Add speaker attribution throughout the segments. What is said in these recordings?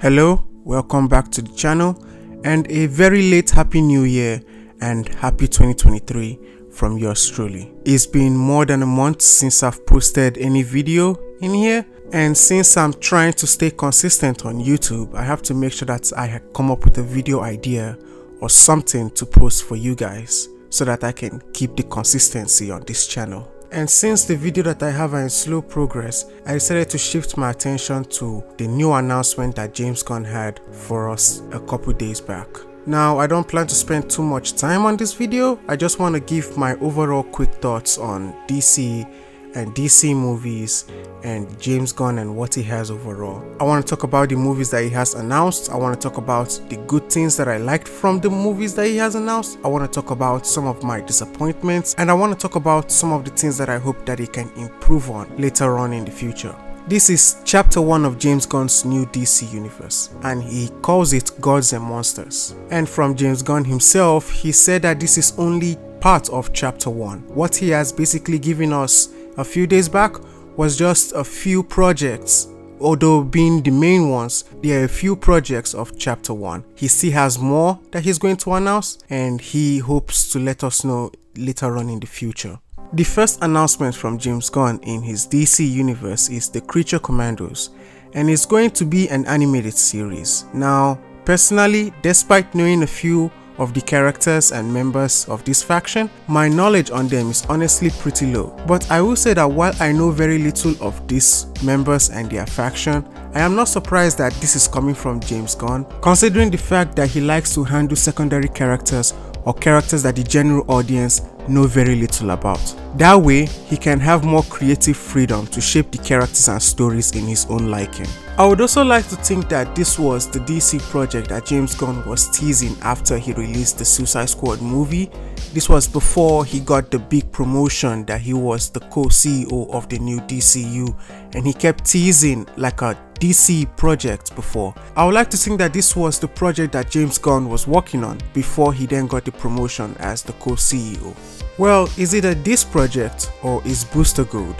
Speaker 1: Hello, welcome back to the channel and a very late happy new year and happy 2023 from yours truly. It's been more than a month since I've posted any video in here, and since I'm trying to stay consistent on YouTube, I have to make sure that I come up with a video idea or something to post for you guys so that I can keep the consistency on this channel. And since the video that I have are in slow progress, I decided to shift my attention to the new announcement that James Gunn had for us a couple days back. Now, I don't plan to spend too much time on this video. I just want to give my overall quick thoughts on DC and DC movies and James Gunn and what he has overall. I want to talk about the movies that he has announced. I want to talk about the good things that I liked from the movies that he has announced. I want to talk about some of my disappointments, and I want to talk about some of the things that I hope that he can improve on later on in the future. This is chapter 1 of James Gunn's new DC universe, and he calls it Gods and Monsters. And from James Gunn himself, he said that this is only part of chapter 1. What he has basically given us a few days back was just a few projects. Although being the main ones, there are a few projects of chapter 1. He still has more that he's going to announce, and he hopes to let us know later on in the future. The first announcement from James Gunn in his DC universe is the Creature Commandos, and it's going to be an animated series. Now, personally, despite knowing a few of the characters and members of this faction, my knowledge on them is honestly pretty low. But I will say that while I know very little of these members and their faction, I am not surprised that this is coming from James Gunn, considering the fact that he likes to handle secondary characters or characters that the general audience know very little about. That way, he can have more creative freedom to shape the characters and stories in his own liking. I would also like to think that this was the DC project that James Gunn was teasing after he released the Suicide Squad movie. This was before he got the big promotion that he was the co-CEO of the new DCU, and he kept teasing like a DC project before. I would like to think that this was the project that James Gunn was working on before he then got the promotion as the co-CEO. Well, is it this project or is Booster Gold?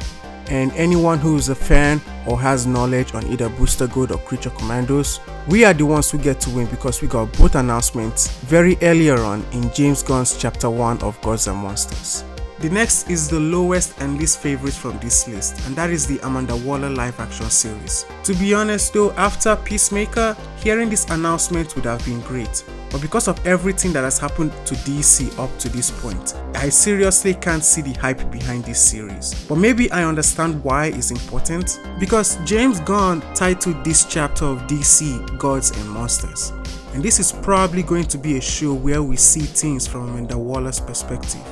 Speaker 1: And anyone who is a fan or has knowledge on either Booster Gold or Creature Commandos, we are the ones who get to win because we got both announcements very earlier on in James Gunn's chapter 1 of Gods and Monsters. The next is the lowest and least favorite from this list, and that is the Amanda Waller live action series. To be honest though, after Peacemaker, hearing this announcement would have been great. But because of everything that has happened to DC up to this point, I seriously can't see the hype behind this series. But maybe I understand why it's important, because James Gunn titled this chapter of DC Gods and Monsters. And this is probably going to be a show where we see things from Amanda Waller's perspective,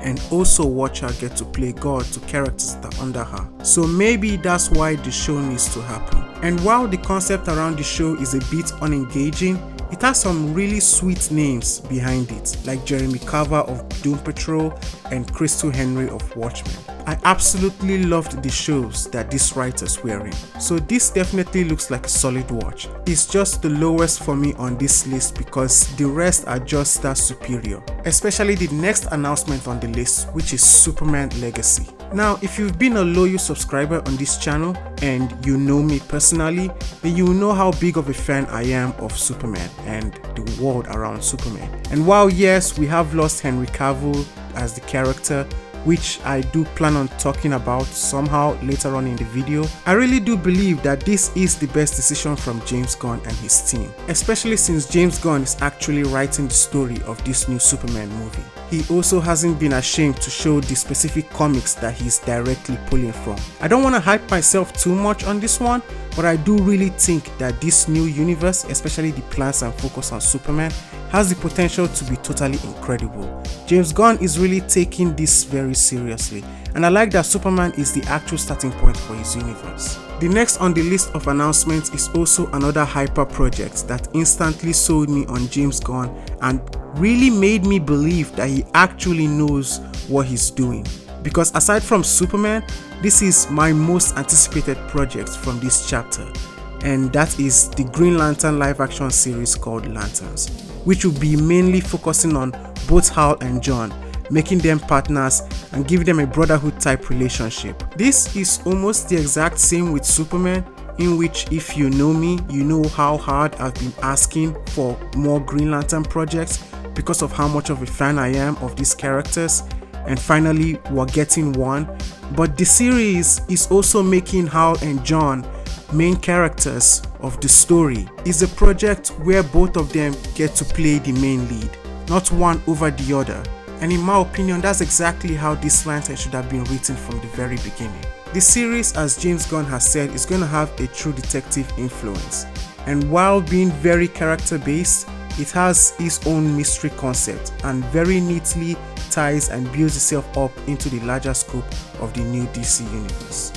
Speaker 1: and also watch her get to play God to characters that are under her. So maybe that's why the show needs to happen. And while the concept around the show is a bit unengaging, it has some really sweet names behind it, like Jeremy Carver of Doom Patrol and Crystal Henry of Watchmen. I absolutely loved the shows that these writers were in, so this definitely looks like a solid watch. It's just the lowest for me on this list because the rest are just that superior, especially the next announcement on the list, which is Superman Legacy. Now, if you've been a loyal subscriber on this channel and you know me personally, then you know how big of a fan I am of Superman and the world around Superman. And while yes, we have lost Henry Cavill as the character, which I do plan on talking about somehow later on in the video, I really do believe that this is the best decision from James Gunn and his team, especially since James Gunn is actually writing the story of this new Superman movie. He also hasn't been ashamed to show the specific comics that he's directly pulling from. I don't want to hype myself too much on this one, but I do really think that this new universe, especially the plans and focus on Superman, has the potential to be totally incredible. James Gunn is really taking this very seriously, and I like that Superman is the actual starting point for his universe. The next on the list of announcements is also another hyper project that instantly sold me on James Gunn and really made me believe that he actually knows what he's doing. Because aside from Superman, this is my most anticipated project from this chapter, and that is the Green Lantern live action series called Lanterns, which will be mainly focusing on both Hal and John, making them partners and giving them a brotherhood type relationship. This is almost the exact same with Superman, in which, if you know me, you know how hard I've been asking for more Green Lantern projects because of how much of a fan I am of these characters, and finally we're getting one. But the series is also making Hal and John main characters of the story. It's a project where both of them get to play the main lead, not one over the other. And in my opinion, that's exactly how this lantern should have been written from the very beginning. The series, as James Gunn has said, is going to have a true detective influence. And while being very character based, it has its own mystery concept and very neatly ties and builds itself up into the larger scope of the new DC universe.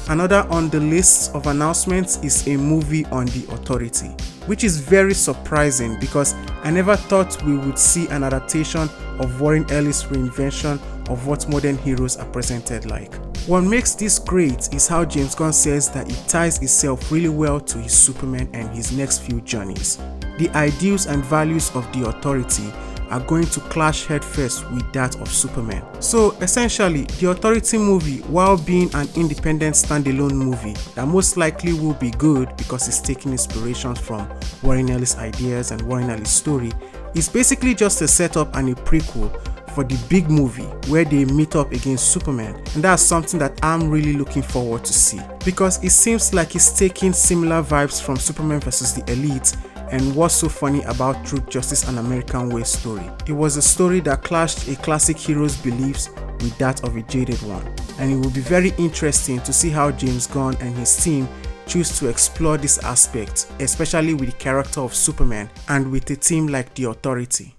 Speaker 1: Another on the list of announcements is a movie on the Authority, which is very surprising because I never thought we would see an adaptation of Warren Ellis' reinvention of what modern heroes are presented like. What makes this great is how James Gunn says that it ties itself really well to his Superman and his next few journeys. The ideals and values of the Authority are going to clash headfirst with that of Superman. So essentially, the Authority movie, while being an independent standalone movie that most likely will be good because it's taking inspirations from Warren Ellis' ideas and Warren Ellis' story, is basically just a setup and a prequel for the big movie where they meet up against Superman, and that's something that I'm really looking forward to see because it seems like it's taking similar vibes from Superman vs. the Elite. And what's so funny about Truth, Justice and American Way story? It was a story that clashed a classic hero's beliefs with that of a jaded one, and it will be very interesting to see how James Gunn and his team choose to explore this aspect, especially with the character of Superman and with a team like the Authority.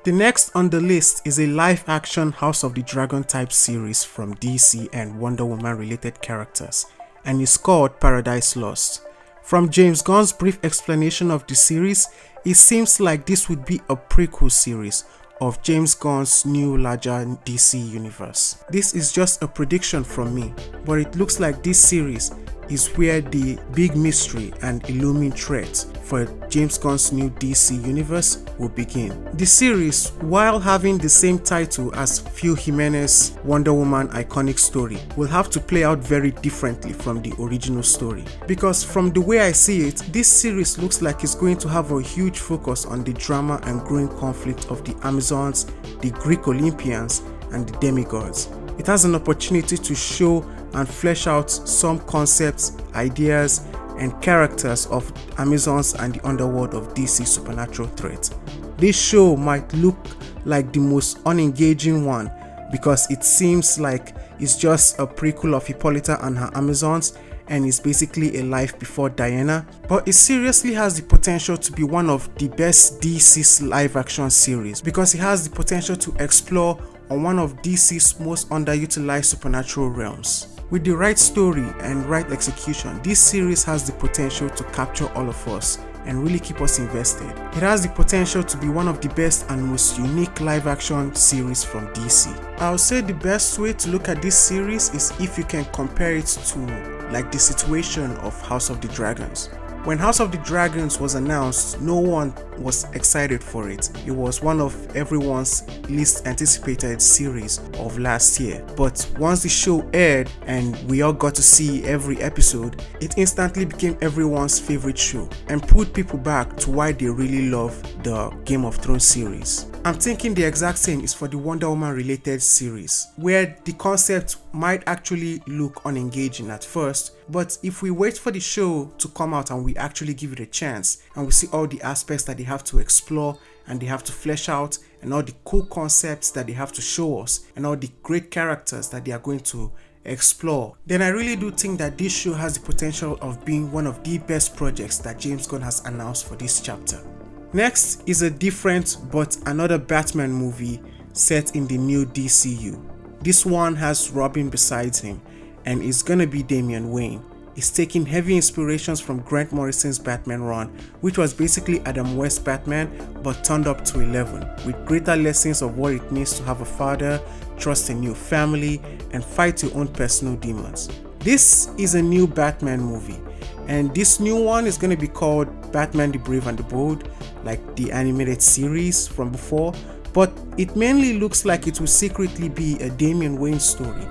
Speaker 1: The next on the list is a live-action House of the Dragon type series from DC and Wonder Woman related characters, and it's called Paradise Lost. From James Gunn's brief explanation of the series, it seems like this would be a prequel series of James Gunn's new larger DC universe. This is just a prediction from me, but it looks like this series is where the big mystery and looming threat for James Gunn's new DC universe will begin. The series, while having the same title as Phil Jimenez's Wonder Woman iconic story, will have to play out very differently from the original story. Because from the way I see it, this series looks like it's going to have a huge focus on the drama and growing conflict of the Amazons, the Greek Olympians, and the demigods. It has an opportunity to show and flesh out some concepts, ideas, and characters of Amazons and the underworld of DC supernatural threat. This show might look like the most unengaging one because it seems like it's just a prequel of Hippolyta and her Amazons, and it's basically a life before Diana, but it seriously has the potential to be one of the best DC's live action series because it has the potential to explore on one of DC's most underutilized supernatural realms. With the right story and right execution, this series has the potential to capture all of us and really keep us invested. It has the potential to be one of the best and most unique live action series from DC. I'll say the best way to look at this series is if you can compare it to like the situation of House of the Dragons. When House of the Dragons was announced, no one was excited for it. It was one of everyone's least anticipated series of last year. But once the show aired and we all got to see every episode, it instantly became everyone's favorite show and put people back to why they really love the Game of Thrones series. I'm thinking the exact same is for the Wonder Woman related series, where the concept might actually look unengaging at first, but if we wait for the show to come out and we actually give it a chance and we see all the aspects that they have to explore and they have to flesh out and all the cool concepts that they have to show us and all the great characters that they are going to explore, then I really do think that this show has the potential of being one of the best projects that James Gunn has announced for this chapter. Next is a different but another Batman movie set in the new DCU. This one has Robin besides him and it's gonna be Damian Wayne. It's taking heavy inspirations from Grant Morrison's Batman run, which was basically Adam West's Batman but turned up to 11, with greater lessons of what it means to have a father, trust a new family, and fight your own personal demons. This is a new Batman movie, and this new one is going to be called Batman the Brave and the Bold, like the animated series from before, but it mainly looks like it will secretly be a Damian Wayne story,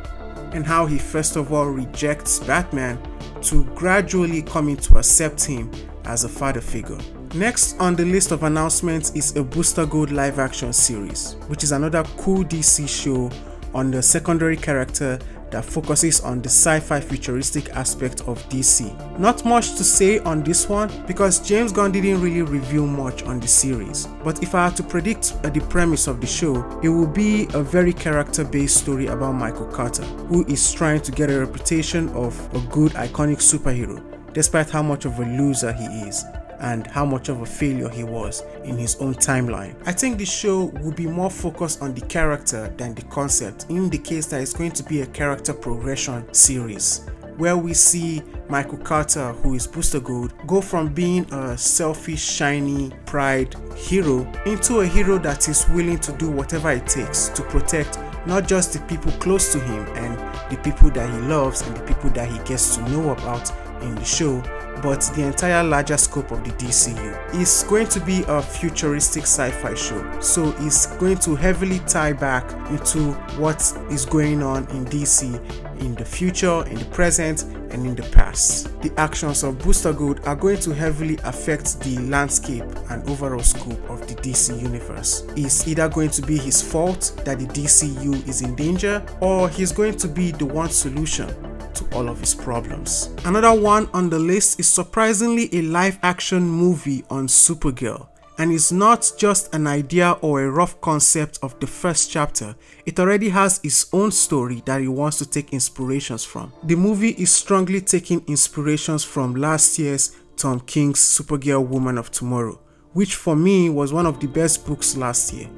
Speaker 1: and how he first of all rejects Batman to gradually coming to accept him as a father figure. Next on the list of announcements is a Booster Gold live action series, which is another cool DC show on the secondary character that focuses on the sci-fi futuristic aspect of DC. Not much to say on this one because James Gunn didn't really reveal much on the series, but if I had to predict the premise of the show, it will be a very character-based story about Michael Carter, who is trying to get a reputation of a good iconic superhero, despite how much of a loser he is and how much of a failure he was in his own timeline. I think the show will be more focused on the character than the concept, in the case that it's going to be a character progression series, where we see Michael Carter, who is Booster Gold, go from being a selfish, shiny, pride hero into a hero that is willing to do whatever it takes to protect not just the people close to him and the people that he loves and the people that he gets to know about in the show, but the entire larger scope of the DCU. It's going to be a futuristic sci-fi show, so it's going to heavily tie back into what is going on in DC in the future, in the present, and in the past. The actions of Booster Gold are going to heavily affect the landscape and overall scope of the DC universe. It's either going to be his fault that the DCU is in danger, or he's going to be the one solution to all of his problems. Another one on the list is surprisingly a live action movie on Supergirl. And it's not just an idea or a rough concept of the first chapter, it already has its own story that it wants to take inspirations from. The movie is strongly taking inspirations from last year's Tom King's Supergirl Woman of Tomorrow, which for me was one of the best books last year,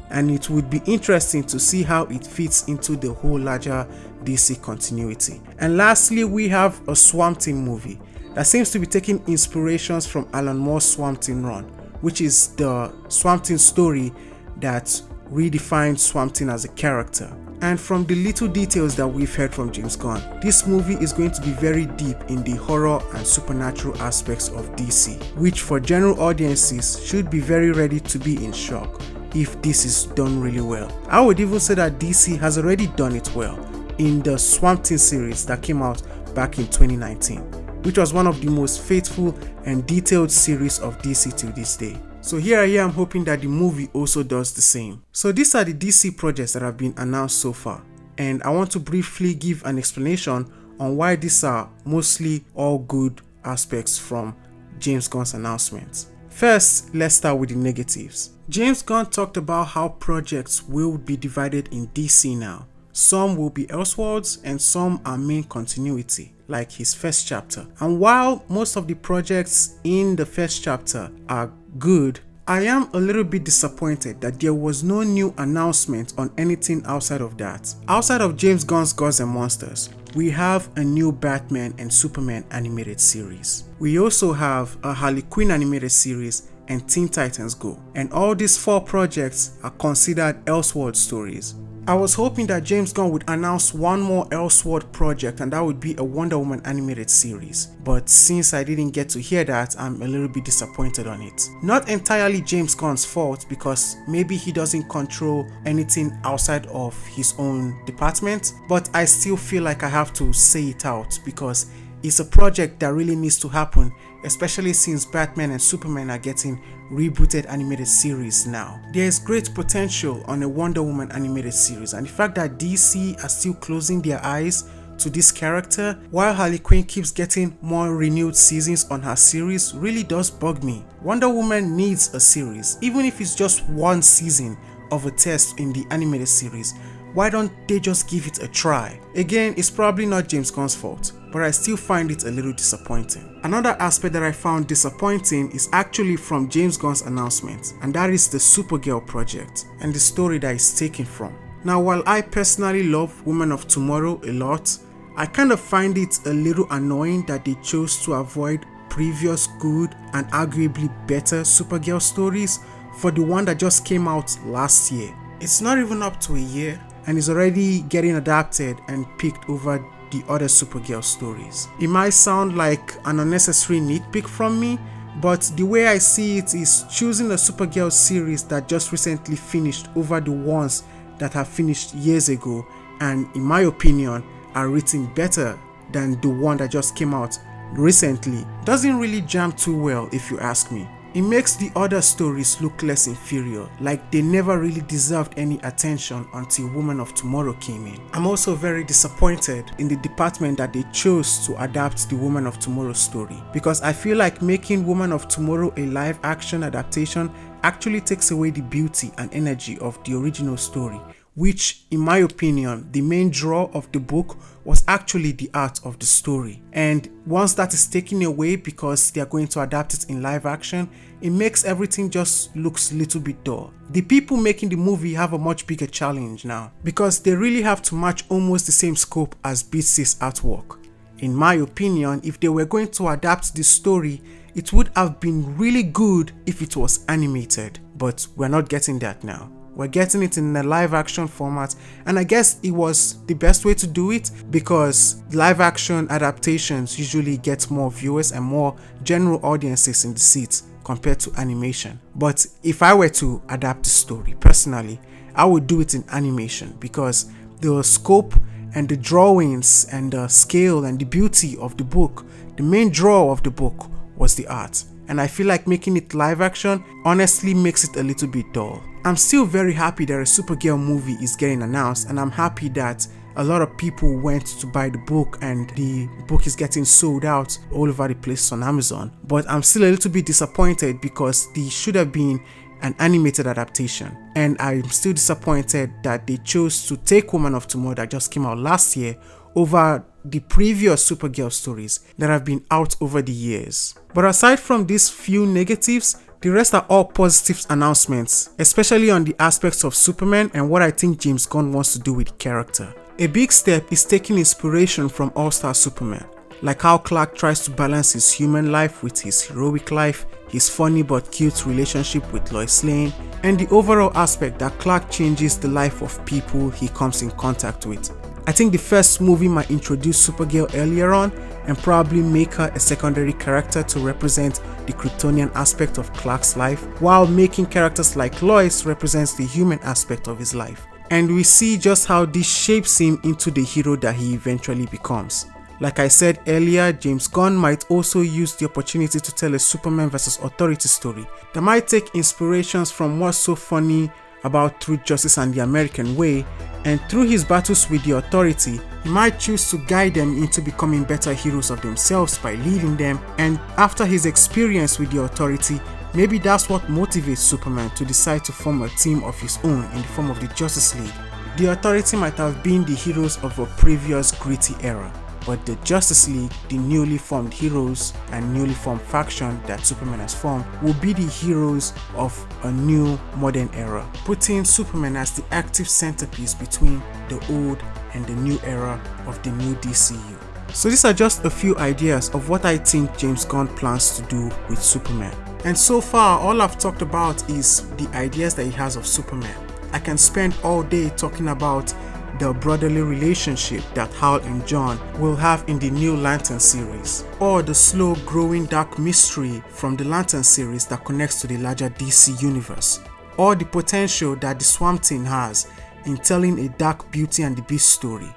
Speaker 1: and it would be interesting to see how it fits into the whole larger DC continuity. And lastly, we have a Swamp Thing movie that seems to be taking inspirations from Alan Moore's Swamp Thing run, which is the Swamp Thing story that redefined Swamp Thing as a character. And from the little details that we've heard from James Gunn, this movie is going to be very deep in the horror and supernatural aspects of DC, which for general audiences should be very ready to be in shock if this is done really well. I would even say that DC has already done it well in the Swamp Thing series that came out back in 2019, which was one of the most faithful and detailed series of DC till this day. So here I am hoping that the movie also does the same. So these are the DC projects that have been announced so far, and I want to briefly give an explanation on why these are mostly all good aspects from James Gunn's announcements. First, let's start with the negatives. James Gunn talked about how projects will be divided in DC now. Some will be Elseworlds and some are main continuity, like his first chapter. And while most of the projects in the first chapter are good, I am a little bit disappointed that there was no new announcement on anything outside of that. Outside of James Gunn's Gods and Monsters, we have a new Batman and Superman animated series. We also have a Harley Quinn animated series and Teen Titans Go. And all these 4 projects are considered Elseworld stories. I was hoping that James Gunn would announce one more Elseworld project, and that would be a Wonder Woman animated series. But since I didn't get to hear that, I'm a little bit disappointed on it. Not entirely James Gunn's fault, because maybe he doesn't control anything outside of his own department, but I still feel like I have to say it out because it's a project that really needs to happen, especially since Batman and Superman are getting rebooted animated series now. There is great potential on a Wonder Woman animated series, and the fact that DC are still closing their eyes to this character while Harley Quinn keeps getting more renewed seasons on her series really does bug me. Wonder Woman needs a series, even if it's just one season of a test in the animated series. Why don't they just give it a try? Again, it's probably not James Gunn's fault, but I still find it a little disappointing. Another aspect that I found disappointing is actually from James Gunn's announcement, and that is the Supergirl project and the story that it's taken from. Now, while I personally love Women of Tomorrow a lot, I kind of find it a little annoying that they chose to avoid previous good and arguably better Supergirl stories for the one that just came out last year. It's not even up to a year, and is already getting adapted and picked over the other Supergirl stories. It might sound like an unnecessary nitpick from me, but the way I see it is choosing a Supergirl series that just recently finished over the ones that have finished years ago and, in my opinion, are written better than the one that just came out recently doesn't really jam too well, if you ask me. It makes the other stories look less inferior, like they never really deserved any attention until Woman of Tomorrow came in. I'm also very disappointed in the department that they chose to adapt the Woman of Tomorrow story, because I feel like making Woman of Tomorrow a live action adaptation actually takes away the beauty and energy of the original story, which, in my opinion, the main draw of the book was actually the art of the story. And once that is taken away because they are going to adapt it in live action, it makes everything just looks a little bit dull. The people making the movie have a much bigger challenge now, because they really have to match almost the same scope as Beatsy's artwork. In my opinion, if they were going to adapt the story, it would have been really good if it was animated, but we're not getting that now. We're getting it in a live action format, and I guess it was the best way to do it because live action adaptations usually get more viewers and more general audiences in the seats compared to animation. But if I were to adapt the story personally, I would do it in animation because the scope and the drawings and the scale and the beauty of the book, the main draw of the book was the art. And I feel like making it live action honestly makes it a little bit dull. I'm still very happy that a Supergirl movie is getting announced, and I'm happy that a lot of people went to buy the book and the book is getting sold out all over the place on Amazon. But I'm still a little bit disappointed because there should have been an animated adaptation, and I'm still disappointed that they chose to take Woman of Tomorrow that just came out last year over the previous Supergirl stories that have been out over the years. But aside from these few negatives, the rest are all positive announcements, especially on the aspects of Superman and what I think James Gunn wants to do with the character. A big step is taking inspiration from All-Star Superman, like how Clark tries to balance his human life with his heroic life, his funny but cute relationship with Lois Lane, and the overall aspect that Clark changes the life of people he comes in contact with. I think the first movie might introduce Supergirl earlier on and probably make her a secondary character to represent the Kryptonian aspect of Clark's life, while making characters like Lois represents the human aspect of his life. And we see just how this shapes him into the hero that he eventually becomes. Like I said earlier, James Gunn might also use the opportunity to tell a Superman vs. Authority story that might take inspirations from what's so funny about Truth, Justice and the American Way, and through his battles with the Authority, he might choose to guide them into becoming better heroes of themselves by leading them, and after his experience with the Authority, maybe that's what motivates Superman to decide to form a team of his own in the form of the Justice League. The Authority might have been the heroes of a previous gritty era, but the Justice League, the newly formed heroes and newly formed faction that Superman has formed, will be the heroes of a new modern era, putting Superman as the active centerpiece between the old and the new era of the new DCU. So these are just a few ideas of what I think James Gunn plans to do with Superman. And so far, all I've talked about is the ideas that he has of Superman. I can spend all day talking about the brotherly relationship that Hal and John will have in the new Lantern series, or the slow growing dark mystery from the Lantern series that connects to the larger DC universe, or the potential that the Swamp Thing has in telling a Dark Beauty and the Beast story,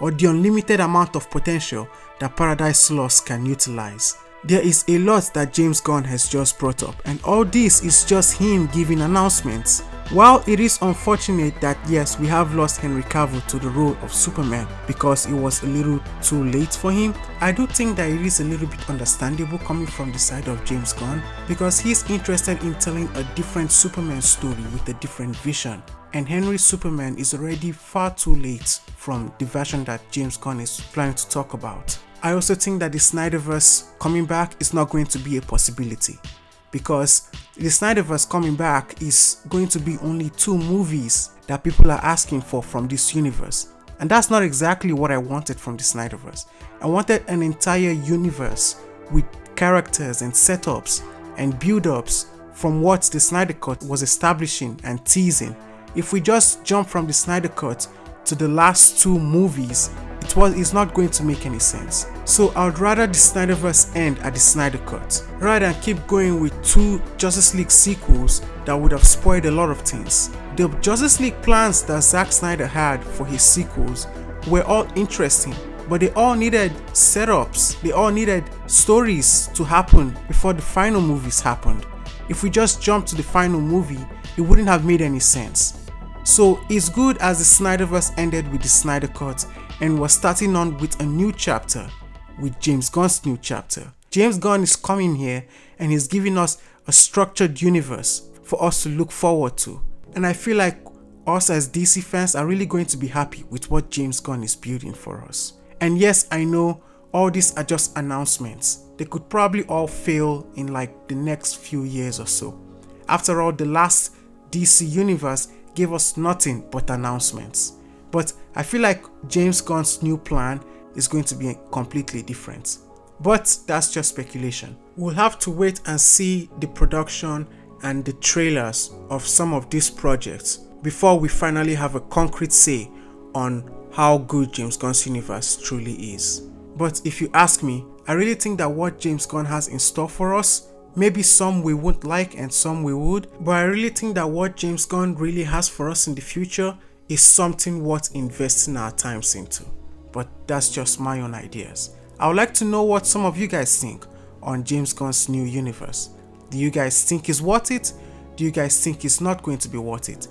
Speaker 1: or the unlimited amount of potential that Paradise Lost can utilize. There is a lot that James Gunn has just brought up, and all this is just him giving announcements. While it is unfortunate that yes, we have lost Henry Cavill to the role of Superman because it was a little too late for him, I do think that it is a little bit understandable coming from the side of James Gunn, because he's interested in telling a different Superman story with a different vision, and Henry's Superman is already far too late from the version that James Gunn is planning to talk about. I also think that the Snyderverse coming back is not going to be a possibility, because the Snyderverse coming back is going to be only 2 movies that people are asking for from this universe, and that's not exactly what I wanted from the Snyderverse. I wanted an entire universe with characters and setups and build-ups from what the Snyder Cut was establishing and teasing. If we just jump from the Snyder Cut to the last 2 movies, it's not going to make any sense. So I would rather the Snyderverse end at the Snyder Cut, rather than keep going with 2 Justice League sequels that would have spoiled a lot of things. The Justice League plans that Zack Snyder had for his sequels were all interesting, but they all needed setups, they all needed stories to happen before the final movies happened. If we just jumped to the final movie, it wouldn't have made any sense. So it's good as the Snyderverse ended with the Snyder Cut and we're starting on with a new chapter, with James Gunn's new chapter. James Gunn is coming here and he's giving us a structured universe for us to look forward to. And I feel like us as DC fans are really going to be happy with what James Gunn is building for us. And yes, I know all these are just announcements. They could probably all fail in like the next few years or so. After all, the last DC universe gave us nothing but announcements. But I feel like James Gunn's new plan is going to be completely different. But that's just speculation. We'll have to wait and see the production and the trailers of some of these projects before we finally have a concrete say on how good James Gunn's universe truly is. But if you ask me, I really think that what James Gunn has in store for us, maybe some we won't like and some we would, but I really think that what James Gunn really has for us in the future is something worth investing our times into. But that's just my own ideas. I would like to know what some of you guys think on James Gunn's new universe. Do you guys think it's worth it? Do you guys think it's not going to be worth it?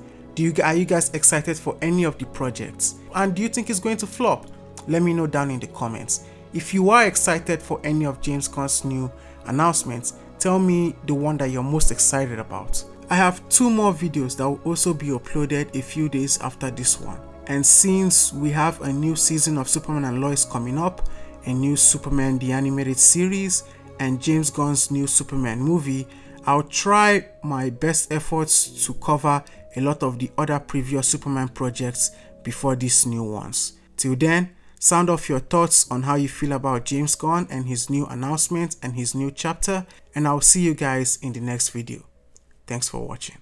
Speaker 1: Are you guys excited for any of the projects? And do you think it's going to flop? Let me know down in the comments. If you are excited for any of James Gunn's new announcements, tell me the one that you're most excited about. I have 2 more videos that will also be uploaded a few days after this one. And since we have a new season of Superman and Lois coming up, a new Superman the Animated Series, and James Gunn's new Superman movie, I'll try my best efforts to cover a lot of the other previous Superman projects before these new ones. Till then, sound off your thoughts on how you feel about James Gunn and his new announcement and his new chapter, and I'll see you guys in the next video. Thanks for watching.